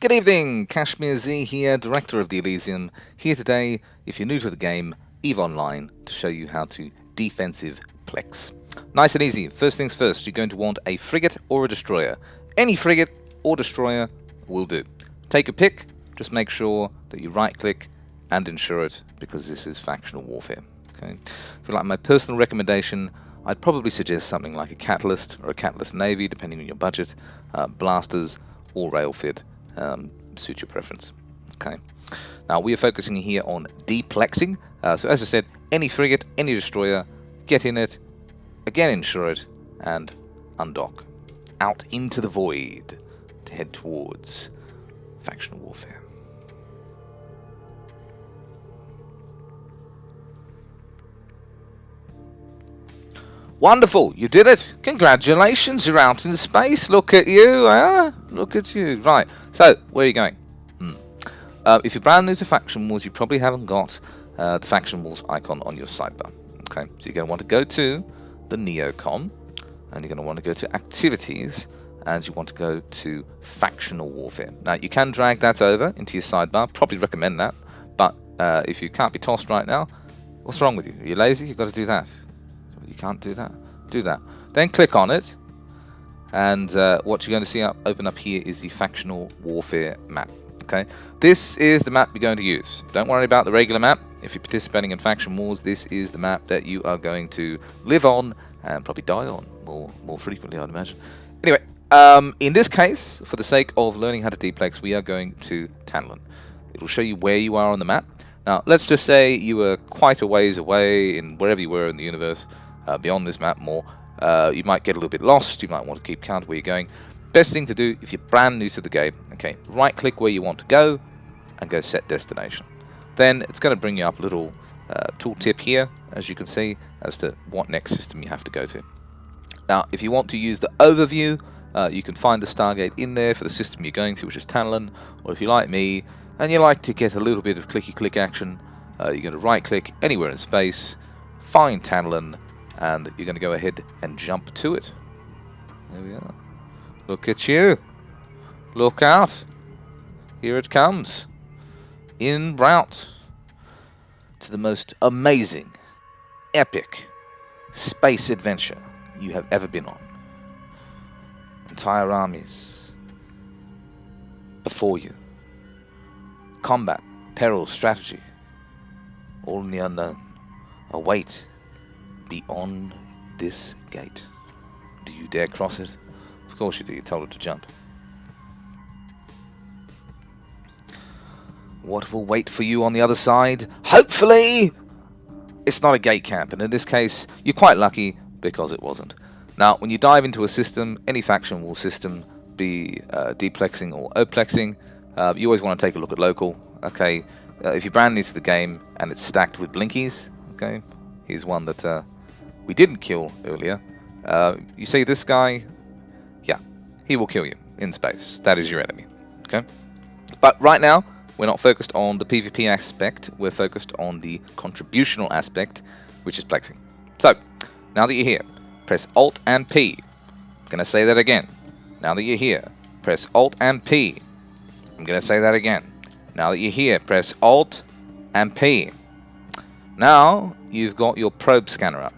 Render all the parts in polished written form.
Good evening, Kashmir Z here, Director of the Elysium, here today, if you're new to the game, EVE Online, to show you how to defensive plex. Nice and easy. First things first, you're going to want a frigate or a destroyer. Any frigate or destroyer will do. Take a pick, just make sure that you right click and ensure it, because this is factional warfare. Okay. If you like my personal recommendation, I'd probably suggest something like a Catalyst or a Catalyst Navy, depending on your budget, blasters or railfit. Suit your preference. Okay. Now we are focusing here on deplexing. So as I said, any frigate, any destroyer, get in it, again ensure it, and undock. Out into the void to head towards factional warfare. Wonderful, you did it. Congratulations, you're out in space. Look at you, look at you. Right, so where are you going? If you're brand new to Faction Wars, you probably haven't got the Faction Wars icon on your sidebar. Okay, so you're going to want to go to the Neocon, and you're going to want to go to Activities, and you want to go to Factional Warfare. Now, you can drag that over into your sidebar. Probably recommend that, but if you can't be tossed right now, what's wrong with you? Are you lazy? You've got to do that. You can't do that. Do that. Then click on it, and what you're going to see open up here is the Factional Warfare map. Okay, this is the map you're going to use. Don't worry about the regular map. If you're participating in Faction Wars, this is the map that you are going to live on and probably die on more frequently, I'd imagine. Anyway, in this case, for the sake of learning how to deplex, we are going to Tanlin. It'll show you where you are on the map. Now, let's just say you were quite a ways away in wherever you were in the universe, beyond this map more. You might get a little bit lost. You might want to keep count of where you're going. Best thing to do if you're brand new to the game, okay, right click where you want to go and go set destination. Then it's going to bring you up a little tooltip here, as you can see, as to what next system you have to go to. Now, if you want to use the overview, you can find the Stargate in there for the system you're going to, which is Tanlin, or if you like me, and you like to get a little bit of clicky-click action, you're going to right-click anywhere in space, find Tanlin, and you're going to go ahead and jump to it. There we are. Look at you. Look out. Here it comes. En route to the most amazing, epic space adventure you have ever been on. Entire armies before you. Combat, peril, strategy, all in the unknown. Await beyond this gate. Do you dare cross it? Of course you do, you told her to jump. What will wait for you on the other side? Hopefully, it's not a gate camp, and in this case, you're quite lucky because it wasn't. Now, when you dive into a system, any faction wall system, be deplexing or oplexing, you always want to take a look at local. Okay, if you're brand new to the game and it's stacked with blinkies, okay, here's one that we didn't kill earlier. You see this guy? Yeah, he will kill you in space. That is your enemy. Okay, but right now we're not focused on the PvP aspect. We're focused on the contributional aspect, which is plexing. So now that you're here, press Alt and P. I'm going to say that again. Now that you're here, press Alt and P. I'm going to say that again. Now that you're here, press Alt and P. Now you've got your probe scanner up.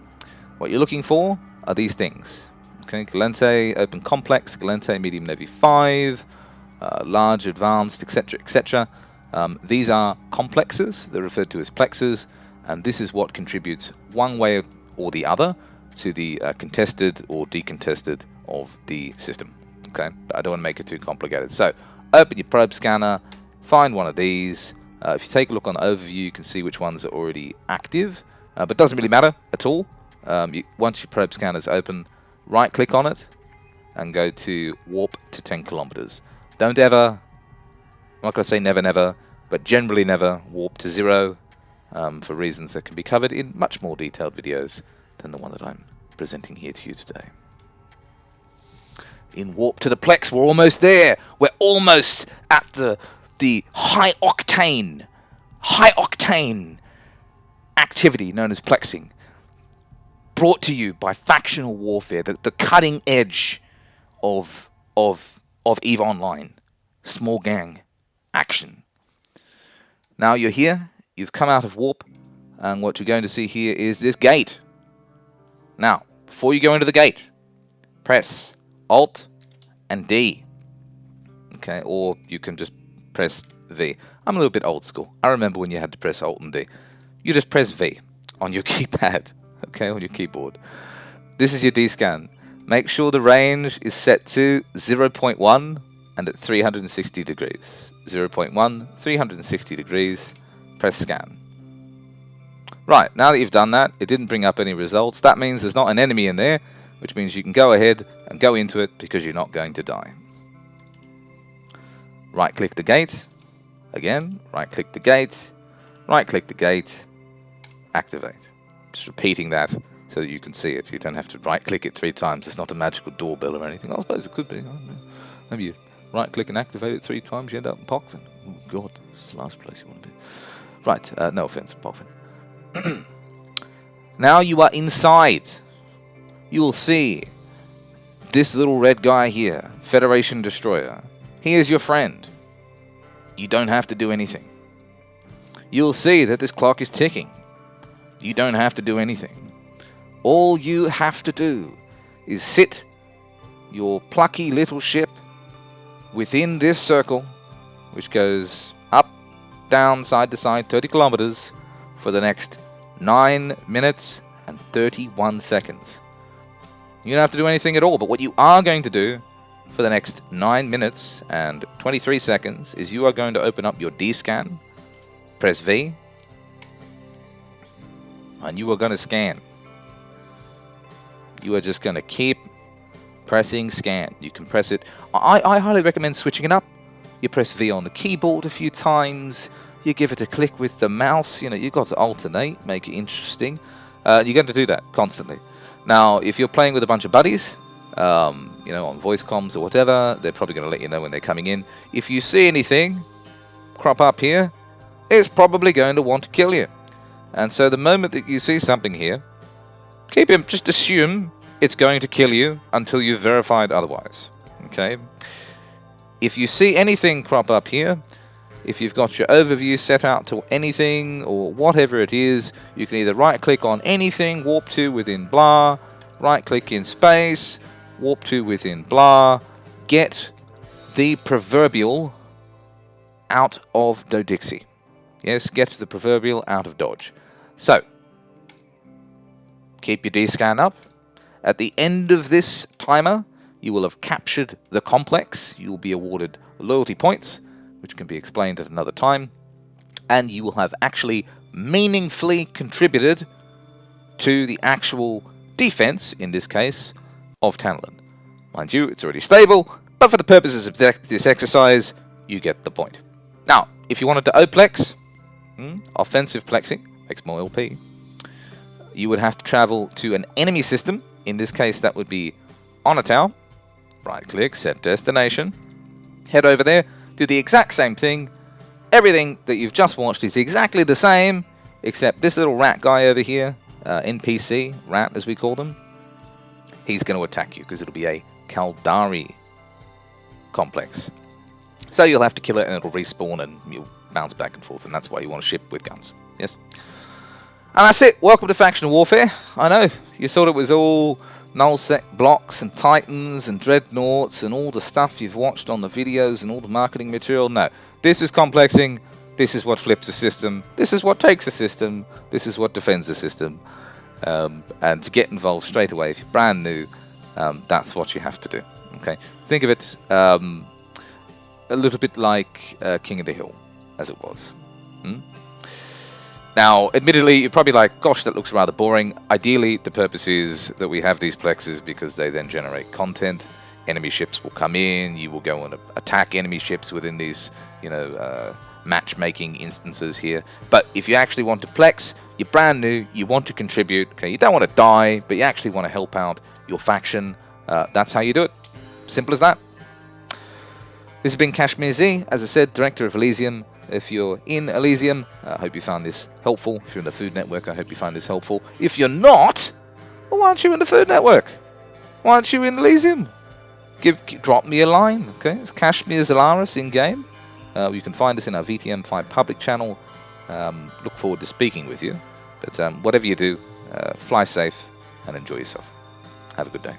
What you're looking for are these things. Okay, Galente Open Complex, Galente Medium Navy 5, Large Advanced, etc., etc. These are complexes. They're referred to as plexes, and this is what contributes one way or the other to the contested or decontested of the system. Okay, I don't want to make it too complicated. So open your probe scanner, find one of these. If you take a look on the overview, you can see which ones are already active, but it doesn't really matter at all. Once your probe scanner is open, right click on it and go to warp to 10 kilometers. Don't ever, I'm not going to say never never, but generally never warp to 0 for reasons that can be covered in much more detailed videos than the one that I'm presenting here to you today. In warp to the Plex, we're almost there. We're almost at the high octane activity known as plexing, brought to you by factional warfare, the cutting edge of EVE Online. Small gang action. Now you're here, you've come out of warp, and what you're going to see here is this gate. Now, before you go into the gate, press Alt and D. Okay, or you can just press V. I'm a little bit old school. I remember when you had to press Alt and D. You just press V on your keypad, okay, on your keyboard. This is your D-scan. Make sure the range is set to 0.1 and at 360 degrees. 0.1, 360 degrees, press scan. Right, now that you've done that, it didn't bring up any results. That means there's not an enemy in there, which means you can go ahead and go into it because you're not going to die. Right-click the gate. Again, right-click the gate. Right-click the gate. Activate. Just repeating that so that you can see it. You don't have to right-click it 3 times. It's not a magical doorbell or anything. I suppose it could be. I don't know. Maybe you right-click and activate it 3 times, you end up in Pockfin. Oh, God, it's the last place you want to be. Right, no offense, Pockfin. Now you are inside. You will see this little red guy here, Federation Destroyer. He is your friend. You don't have to do anything. You'll see that this clock is ticking. You don't have to do anything. All you have to do is sit your plucky little ship within this circle, which goes up, down, side to side, 30 kilometers, for the next 9 minutes and 31 seconds. You don't have to do anything at all, but what you are going to do for the next 9 minutes and 23 seconds is you are going to open up your D-scan, press V, and you are going to scan. You are just going to keep pressing scan. You can press it. I highly recommend switching it up. You press V on the keyboard a few times. You give it a click with the mouse. You know, you've got to alternate, make it interesting. You're going to do that constantly. Now, if you're playing with a bunch of buddies, you know, on voice comms or whatever, they're probably going to let you know when they're coming in. If you see anything crop up here, it's probably going to want to kill you. And so the moment that you see something here, keep him, just assume it's going to kill you until you've verified otherwise. Okay? If you see anything crop up here, if you've got your overview set out to anything or whatever it is, you can either right-click on anything, warp to within blah, right-click in space, warp to within blah, get the proverbial out of Dodixie. Yes, get the proverbial out of Dodge. So, keep your D-scan up. At the end of this timer, you will have captured the complex. You will be awarded loyalty points, which can be explained at another time. And you will have actually meaningfully contributed to the actual defense, in this case, of Tantalon. Mind you, it's already stable, but for the purposes of this exercise, you get the point. Now, if you wanted to Oplex, offensive plexing, makes more LP, you would have to travel to an enemy system. In this case, that would be Onatow. Right-click, set destination. Head over there, do the exact same thing. Everything that you've just watched is exactly the same, except this little rat guy over here, NPC, rat as we call them, he's going to attack you because it'll be a Caldari complex. So you'll have to kill it and it'll respawn and you'll bounce back and forth, and that's why you want a ship with guns. Yes? And that's it. Welcome to Faction Warfare. I know, you thought it was all nullsec blocks and titans and dreadnoughts and all the stuff you've watched on the videos and all the marketing material. No, this is complexing. This is what flips a system. This is what takes a system. This is what defends a system. And to get involved straight away, if you're brand new, that's what you have to do. Okay, think of it a little bit like King of the Hill, as it was. Now, admittedly, you're probably like, gosh, that looks rather boring. Ideally, the purpose is that we have these plexes because they then generate content. Enemy ships will come in. You will go and attack enemy ships within these, you know, matchmaking instances here. But if you actually want to plex, you're brand new, you want to contribute. Okay, you don't want to die, but you actually want to help out your faction. That's how you do it. Simple as that. This has been Kashmir Z, as I said, Director of Elysium. If you're in Elysium, I hope you found this helpful. If you're in the Food Network, I hope you find this helpful. If you're not, well, why aren't you in the Food Network? Why aren't you in Elysium? drop me a line. Okay, it's Kashmir Zalaris in game. You can find us in our VTM5 public channel. Look forward to speaking with you. But whatever you do, fly safe and enjoy yourself. Have a good day.